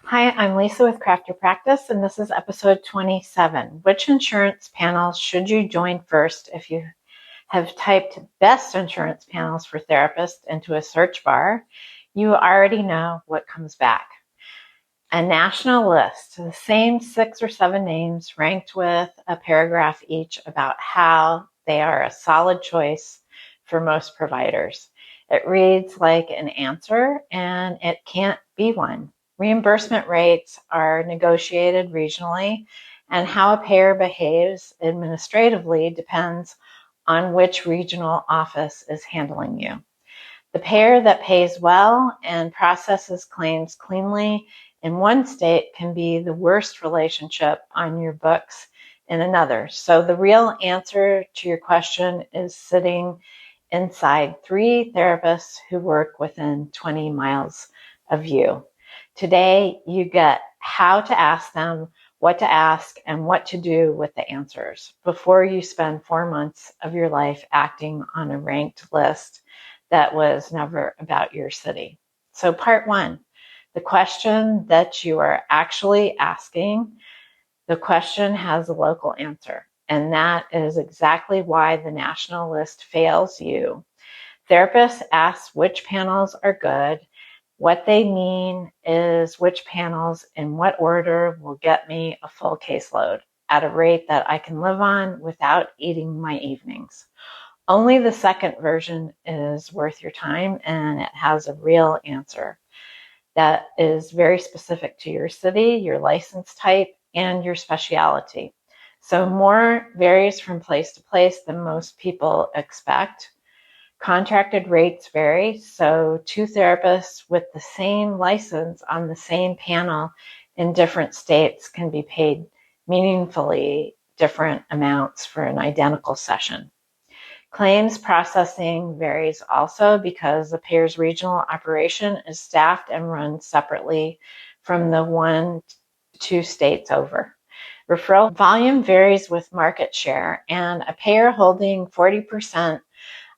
Hi, I'm Lisa with Craft Your Practice, and this is episode 27. Which insurance panels should you join first? If you have typed best insurance panels for therapists into a search bar, you already know what comes back. A national list, the same 6 or 7 names ranked with a paragraph each about how they are a solid choice for most providers. It reads like an answer, and it can't be one. Reimbursement rates are negotiated regionally, and how a payer behaves administratively depends on which regional office is handling you. The payer that pays well and processes claims cleanly in one state can be the worst relationship on your books in another. So the real answer to your question is sitting inside 3 therapists who work within 20 miles of you. Today, you get how to ask them, what to ask, and what to do with the answers before you spend 4 months of your life acting on a ranked list that was never about your city. So part 1, the question that you are actually asking, the question has a local answer. And that is exactly why the national list fails you. Therapists ask which panels are good. What they mean is which panels in what order will get me a full caseload at a rate that I can live on without eating my evenings. Only the second version is worth your time, and it has a real answer that is very specific to your city, your license type, and your specialty. So more varies from place to place than most people expect. Contracted rates vary, so 2 therapists with the same license on the same panel in different states can be paid meaningfully different amounts for an identical session. Claims processing varies also because the payer's regional operation is staffed and run separately from the 1 to 2 states over. Referral volume varies with market share, and a payer holding 40%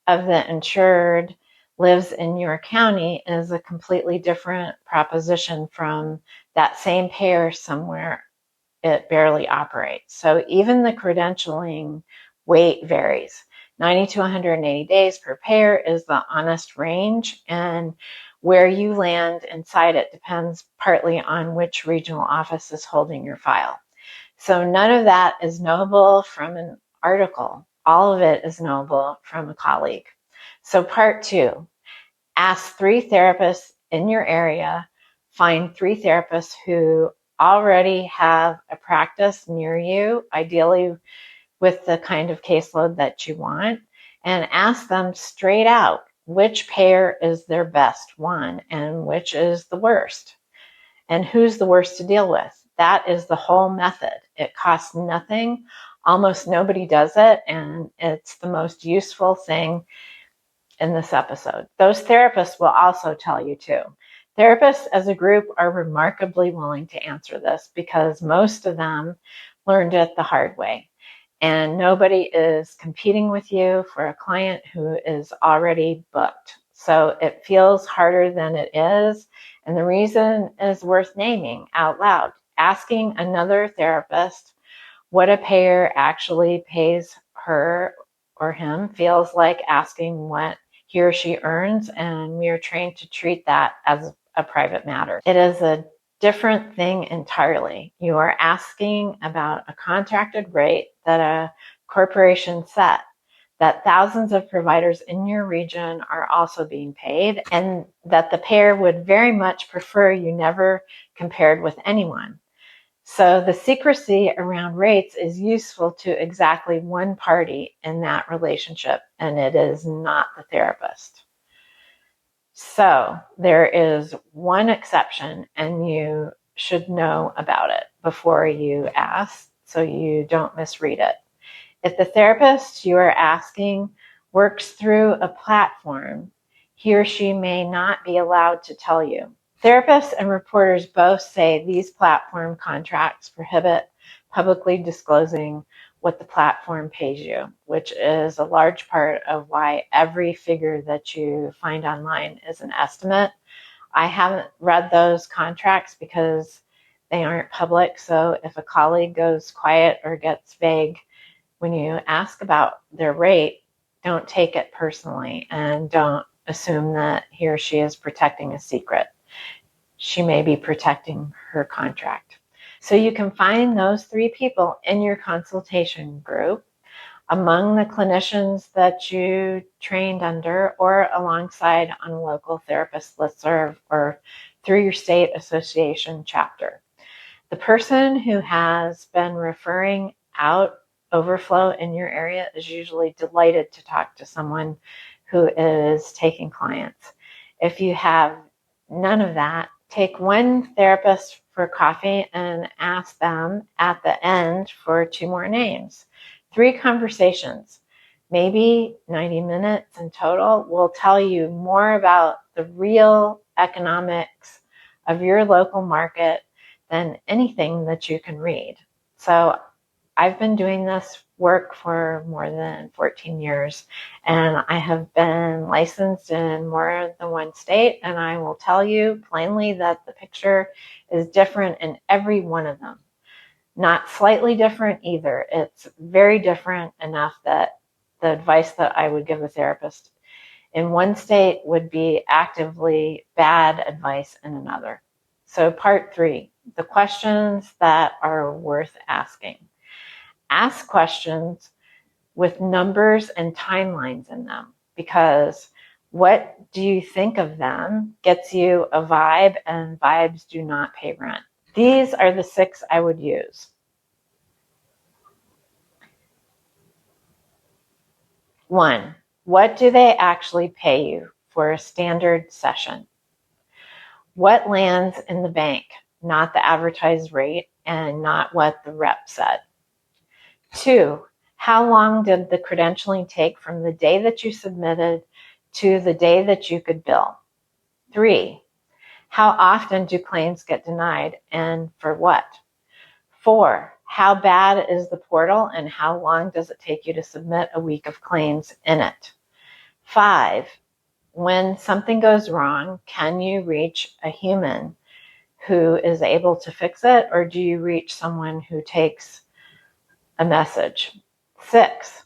of the insured lives in your county is a completely different proposition from that same payer somewhere it barely operates. So even the credentialing wait varies. 90 to 180 days per payer is the honest range, and where you land inside it depends partly on which regional office is holding your file. So none of that is knowable from an article. All of it is knowable from a colleague. So part 2, ask 3 therapists in your area, find 3 therapists who already have a practice near you, ideally with the kind of caseload that you want, and ask them straight out which payer is their best one and which is the worst, and who's the worst to deal with. That is the whole method. It costs nothing. Almost nobody does it, and it's the most useful thing in this episode. Those therapists will also tell you too. Therapists as a group are remarkably willing to answer this because most of them learned it the hard way. And nobody is competing with you for a client who is already booked. So it feels harder than it is. And the reason is worth naming out loud. Asking another therapist what a payer actually pays her or him feels like asking what he or she earns, and we are trained to treat that as a private matter. It is a different thing entirely. You are asking about a contracted rate that a corporation set, that thousands of providers in your region are also being paid, and that the payer would very much prefer you never compared with anyone. So the secrecy around rates is useful to exactly one party in that relationship, and it is not the therapist. So there is one exception, and you should know about it before you ask so you don't misread it. If the therapist you are asking works through a platform, he or she may not be allowed to tell you. Therapists and reporters both say these platform contracts prohibit publicly disclosing what the platform pays you, which is a large part of why every figure that you find online is an estimate I haven't read those contracts because they aren't public. So if a colleague goes quiet or gets vague when you ask about their rate, don't take it personally and don't assume that he or she is protecting a secret. She may be protecting her contract. So you can find those 3 people in your consultation group among the clinicians that you trained under or alongside on a local therapist listserv or through your state association chapter. The person who has been referring out overflow in your area is usually delighted to talk to someone who is taking clients. If you have none of that, take one therapist for coffee and ask them at the end for 2 more names. 3 conversations, maybe 90 minutes in total, will tell you more about the real economics of your local market than anything that you can read. So I've been doing this work for more than 14 years, and I have been licensed in more than one state, and I will tell you plainly that the picture is different in every one of them. Not slightly different either. It's very different enough that the advice that I would give a therapist in one state would be actively bad advice in another. So part 3, the questions that are worth asking. Ask questions with numbers and timelines in them, because what do you think of them gets you a vibe, and vibes do not pay rent. These are the 6 I would use. 1, what do they actually pay you for a standard session? What lands in the bank, not the advertised rate and not what the rep said. 2, how long did the credentialing take from the day that you submitted to the day that you could bill? 3, how often do claims get denied and for what? 4, how bad is the portal and how long does it take you to submit a week of claims in it? 5, when something goes wrong, can you reach a human who is able to fix it, or do you reach someone who takes a message? 6,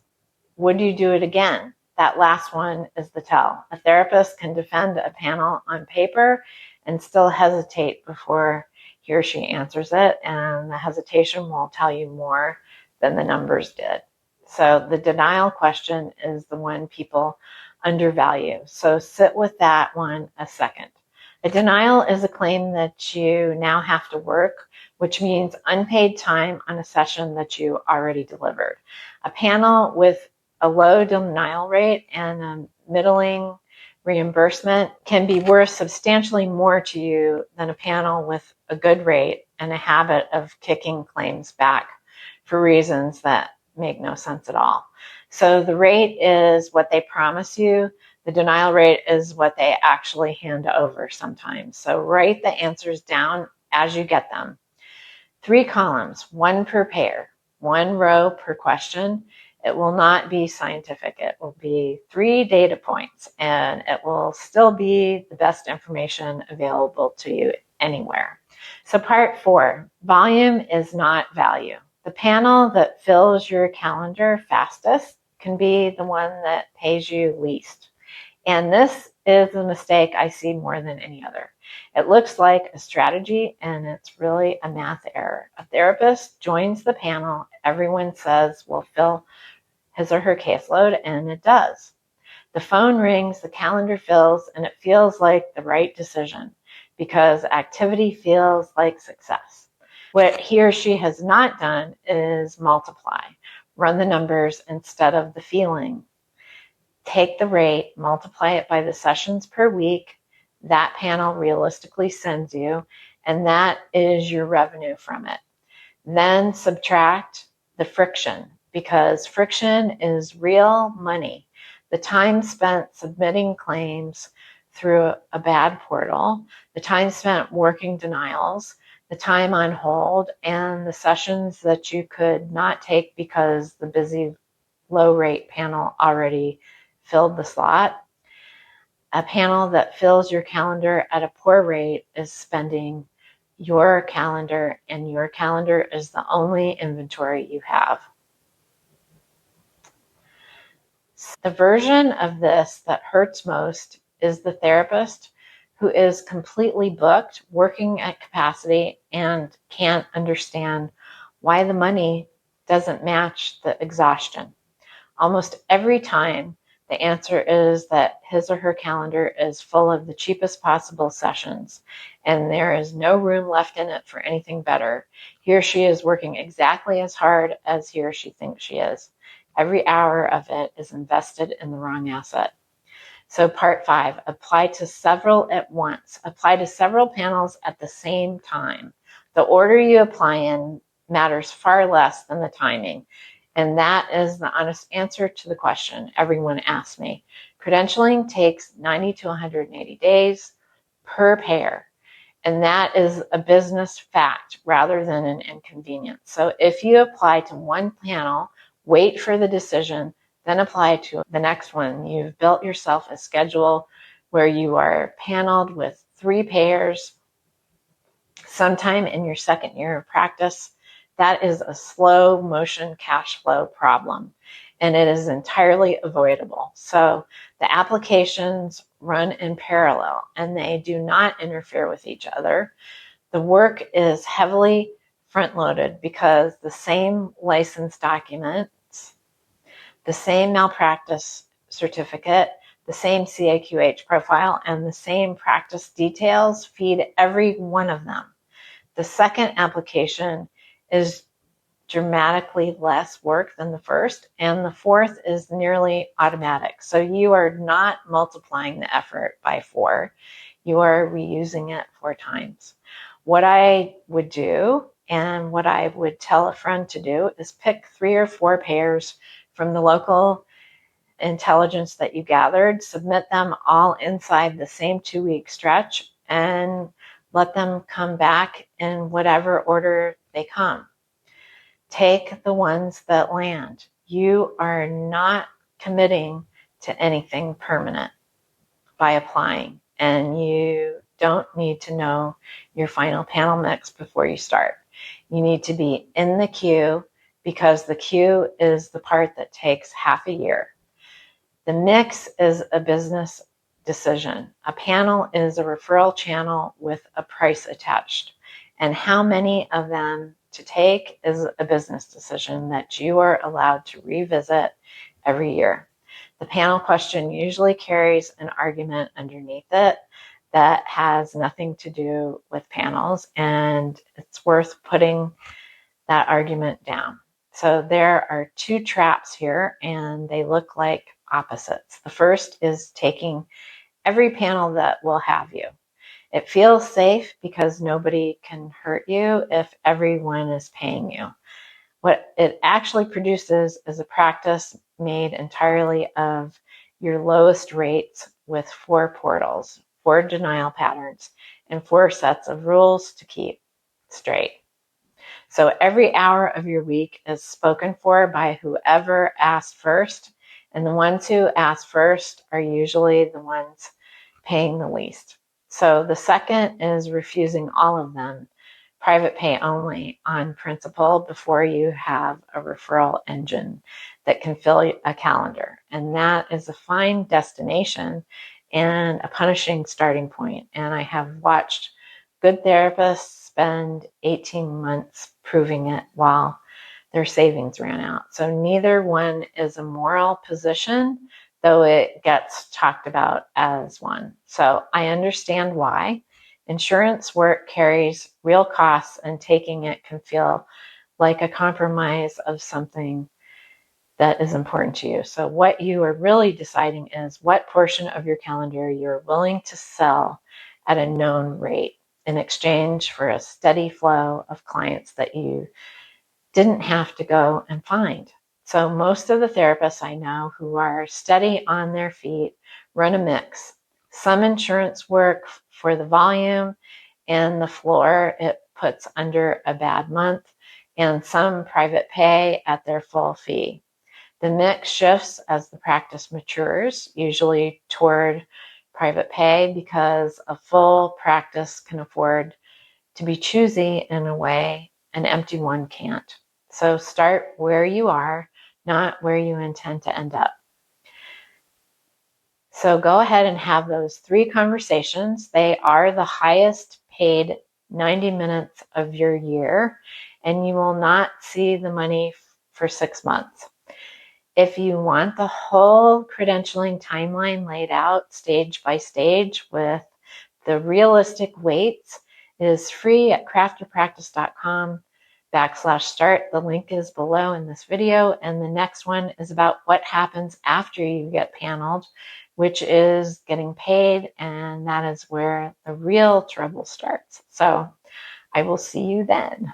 would you do it again? That last one is the tell. A therapist can defend a panel on paper and still hesitate before he or she answers it, and the hesitation will tell you more than the numbers did. So the denial question is the one people undervalue. So sit with that one a second. A denial is a claim that you now have to work, which means unpaid time on a session that you already delivered. A panel with a low denial rate and a middling reimbursement can be worth substantially more to you than a panel with a good rate and a habit of kicking claims back for reasons that make no sense at all. So the rate is what they promise you. The denial rate is what they actually hand over sometimes. So write the answers down as you get them. 3 columns, 1 per pair, 1 row per question. It will not be scientific. It will be 3 data points, and it will still be the best information available to you anywhere. So part 4, volume is not value. The panel that fills your calendar fastest can be the one that pays you least. And this is a mistake I see more than any other. It looks like a strategy, and it's really a math error. A therapist joins the panel, everyone says will fill his or her caseload, and it does. The phone rings, the calendar fills, and it feels like the right decision because activity feels like success. What he or she has not done is multiply, run the numbers instead of the feeling. Take the rate, multiply it by the sessions per week that panel realistically sends you, and that is your revenue from it. Then subtract the friction, because friction is real money. The time spent submitting claims through a bad portal, the time spent working denials, the time on hold, and the sessions that you could not take because the busy low rate panel already filled the slot. A panel that fills your calendar at a poor rate is spending your calendar, and your calendar is the only inventory you have. The version of this that hurts most is the therapist who is completely booked, working at capacity, and can't understand why the money doesn't match the exhaustion. Almost every time, the answer is that his or her calendar is full of the cheapest possible sessions, and there is no room left in it for anything better. He or she is working exactly as hard as he or she thinks she is. Every hour of it is invested in the wrong asset. So part 5, apply to several at once. Apply to several panels at the same time. The order you apply in matters far less than the timing. And that is the honest answer to the question everyone asks me. Credentialing takes 90 to 180 days per payer. And that is a business fact rather than an inconvenience. So if you apply to one panel, wait for the decision, then apply to the next one. You've built yourself a schedule where you are paneled with 3 payers sometime in your second year of practice. That is a slow motion cash flow problem, and it is entirely avoidable. So the applications run in parallel and they do not interfere with each other. The work is heavily front loaded because the same license documents, the same malpractice certificate, the same CAQH profile, and the same practice details feed every one of them. The second application is dramatically less work than the first, and the fourth is nearly automatic. So you are not multiplying the effort by 4. You are reusing it 4 times. What I would do, and what I would tell a friend to do, is pick 3 or 4 payers from the local intelligence that you gathered, submit them all inside the same 2-week stretch, and let them come back in whatever order they come. Take the ones that land. You are not committing to anything permanent by applying, and you don't need to know your final panel mix before you start. You need to be in the queue because the queue is the part that takes half a year. The mix is a business decision. A panel is a referral channel with a price attached. And how many of them to take is a business decision that you are allowed to revisit every year. The panel question usually carries an argument underneath it that has nothing to do with panels, and it's worth putting that argument down. So there are 2 traps here, and they look like opposites. The first is taking every panel that will have you. It feels safe because nobody can hurt you if everyone is paying you. What it actually produces is a practice made entirely of your lowest rates with 4 portals, 4 denial patterns, and 4 sets of rules to keep straight. So every hour of your week is spoken for by whoever asked first, and the ones who ask first are usually the ones paying the least. So the second is refusing all of them, private pay only, on principle before you have a referral engine that can fill a calendar. And that is a fine destination and a punishing starting point. And I have watched good therapists spend 18 months proving it while their savings ran out. So neither one is a moral position, though it gets talked about as one. So I understand why. Insurance work carries real costs, and taking it can feel like a compromise of something that is important to you. So what you are really deciding is what portion of your calendar you're willing to sell at a known rate in exchange for a steady flow of clients that you didn't have to go and find. So most of the therapists I know who are steady on their feet run a mix. Some insurance work for the volume and the floor it puts under a bad month, and some private pay at their full fee. The mix shifts as the practice matures, usually toward private pay because a full practice can afford to be choosy in a way an empty one can't. So start where you are, not where you intend to end up. So go ahead and have those 3 conversations. They are the highest paid 90 minutes of your year, and you will not see the money for 6 months. If you want the whole credentialing timeline laid out stage by stage with the realistic weights, it is free at craftyourpractice.com/start. The link is below in this video. And the next one is about what happens after you get paneled, which is getting paid. And that is where the real trouble starts. So I will see you then.